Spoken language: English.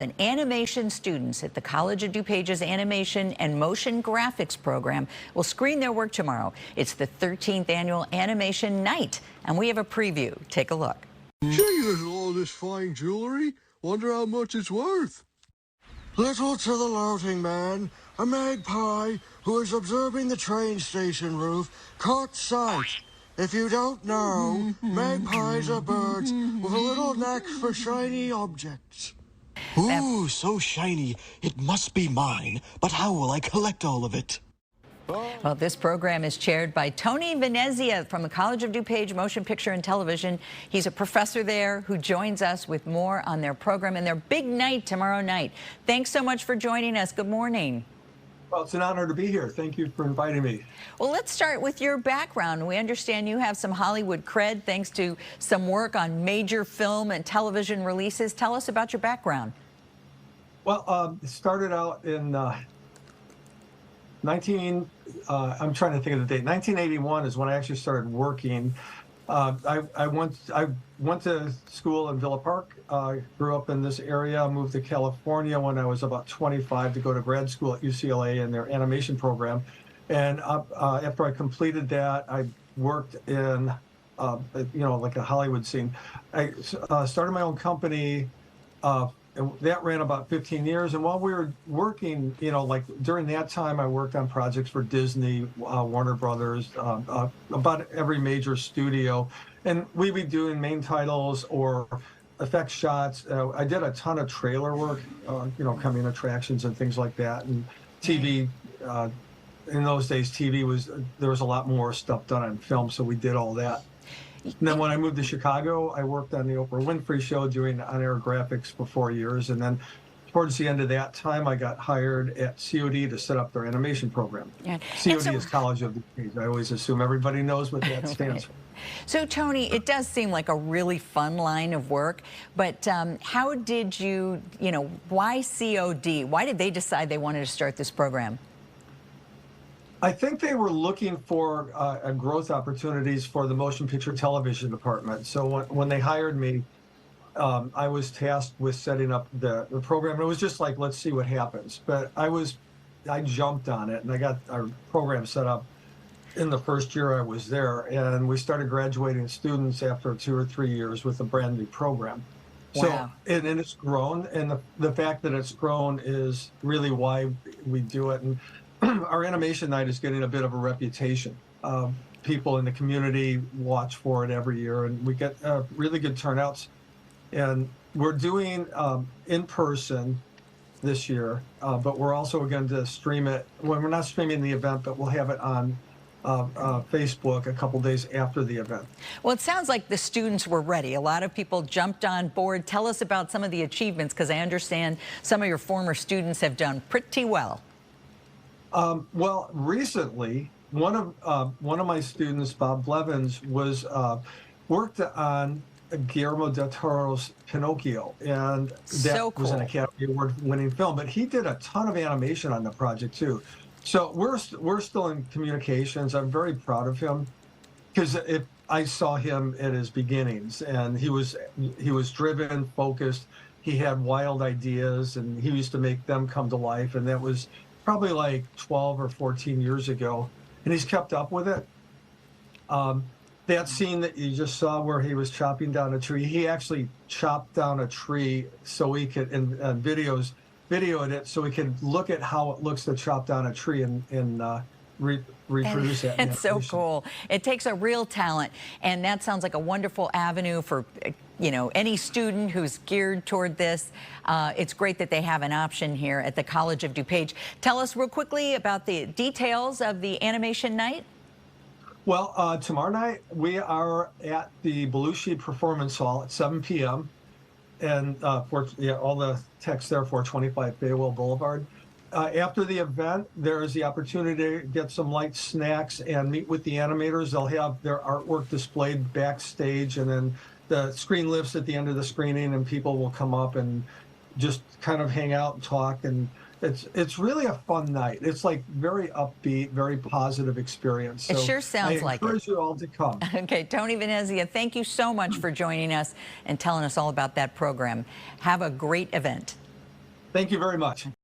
And animation students at the College of DuPage's Animation and Motion Graphics program will screen their work tomorrow. It's the 13th annual Animation Night, and we have a preview. Take a look. Gee, all this fine jewelry. Wonder how much it's worth. Little to the loading man, a magpie who is observing the train station roof, caught sight. If you don't know, magpies are birds with a little knack for shiny objects. Ooh, so shiny. It must be mine. But how will I collect all of it? Well, this program is chaired by Tony Venezia from the College of DuPage Motion Picture and Television. He's a professor there who joins us with more on their program and their big night tomorrow night. Thanks so much for joining us. Good morning. Well, it's an honor to be here. Thank you for inviting me. Well, let's start with your background. We understand you have some Hollywood cred thanks to some work on major film and television releases. Tell us about your background. Well, it started out in I'm trying to think of the date. 1981 is when I actually started working. I went to school in Villa Park. Grew up in this area. Moved to California when I was about 25 to go to grad school at UCLA in their animation program. And after I completed that, I worked in like a Hollywood scene. I started my own company. And that ran about 15 years. And while we were working, like during that time, I worked on projects for Disney, Warner Brothers, about every major studio. And we'd be doing main titles or effect shots. I did a ton of trailer work, coming attractions and things like that. And TV, in those days, there was a lot more stuff done on film. So we did all that. And then when I moved to Chicago, I worked on the Oprah Winfrey Show doing on-air graphics for 4 years. And then towards the end of that time, I got hired at COD to set up their animation program. Yeah. COD is College of DuPage. I always assume everybody knows what that stands for. So, Tony, it does seem like a really fun line of work. But how did you, why COD? Why did they decide they wanted to start this program? I think they were looking for growth opportunities for the motion picture television department. So when they hired me, I was tasked with setting up the program. It was just like, let's see what happens. But I jumped on it, and I got our program set up in the first year I was there. And we started graduating students after 2 or 3 years with a brand new program. Wow. So, and it's grown, and the fact that it's grown is really why we do it. And our animation night is getting a bit of a reputation. People in the community watch for it every year, and we get really good turnouts. And we're doing in person this year, but we're also going to stream it. Well, we're not streaming the event, but we'll have it on Facebook a couple days after the event. Well, it sounds like the students were ready. A lot of people jumped on board. Tell us about some of the achievements, because I understand some of your former students have done pretty well. Well, recently, one of my students, Bob Blevins, worked on Guillermo del Toro's Pinocchio, and that was an Academy Award-winning film. But he did a ton of animation on the project too. So we're still in communications. I'm very proud of him, because I saw him at his beginnings, and he was driven, focused. He had wild ideas, and he used to make them come to life. And that was probably like 12 or 14 years ago, and he's kept up with it. That scene that you just saw where he was chopping down a tree, he actually chopped down a tree so he could, and videoed it so we could look at how it looks to chop down a tree and reproduce that. It's so cool. It takes a real talent, and that sounds like a wonderful avenue for any student who's geared toward this. It's great that they have an option here at the College of DuPage. Tell us real quickly about the details of the animation night. Well, tomorrow night we are at the Belushi Performance Hall at 7 p.m. and all the text there for 25 Baywell Boulevard. After the event, there is the opportunity to get some light snacks and meet with the animators. They'll have their artwork displayed backstage, and then the screen lifts at the end of the screening, and people will come up and just kind of hang out and talk. And it's really a fun night. It's like very upbeat, very positive experience. So it sure sounds like it. I encourage you all to come. Okay, Tony Venezia, thank you so much for joining us and telling us all about that program. Have a great event. Thank you very much.